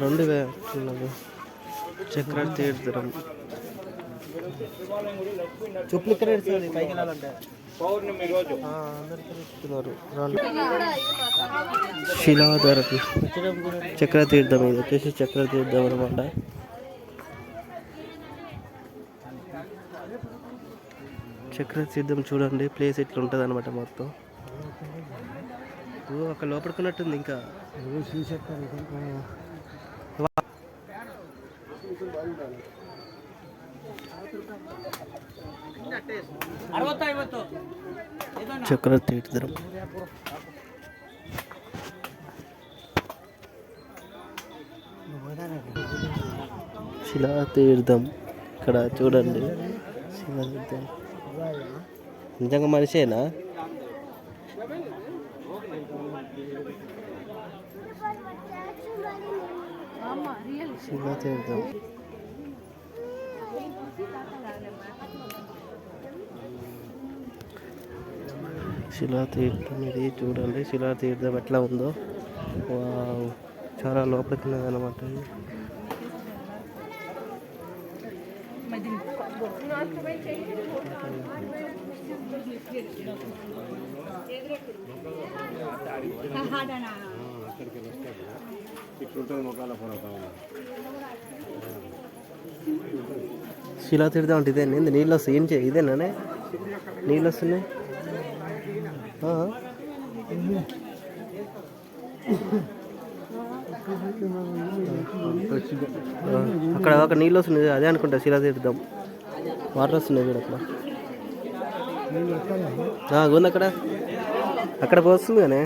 రెండు చక్ర తీర్థం చెప్పులు ఇక్కడ పైకి వెళ్ళాలంటే పౌర్ణమి రోజు శిలాధారతి చక్రతీర్థం, ఇది వచ్చేసి చక్రతీర్థం అనమాట. చక్రతీర్థం చూడండి, ప్లేస్ ఇట్లా ఉంటుంది అనమాట మొత్తం. అక్కడ లోపడుకున్నట్టుంది. ఇంకా చక్రతీర్థం శిలాతీర్థం ఇక్కడ చూడండి. శిలాతీర్థం నిజంగా మనిషేనా? శిలాతీర్థం శిలాతీర్థం ఇది చూడండి. శిలాతీర్థం ఎట్లా ఉందో, చాలా లోపలికి ఉన్నదన్నమాట. శిలాతీర్థం అంటే ఇదేనా? నీళ్ళు వస్తాయి, ఏం చేయ ఇదేనా? నీళ్ళు వస్తున్నాయి. అక్కడ ఒక నీళ్ళు వస్తున్నాయి, అదే అనుకుంటా శిలాతీర్థం. వాటర్ వస్తున్నాయి కూడా అక్కడ. ఉంది అక్కడ పోస్తుంది కానీ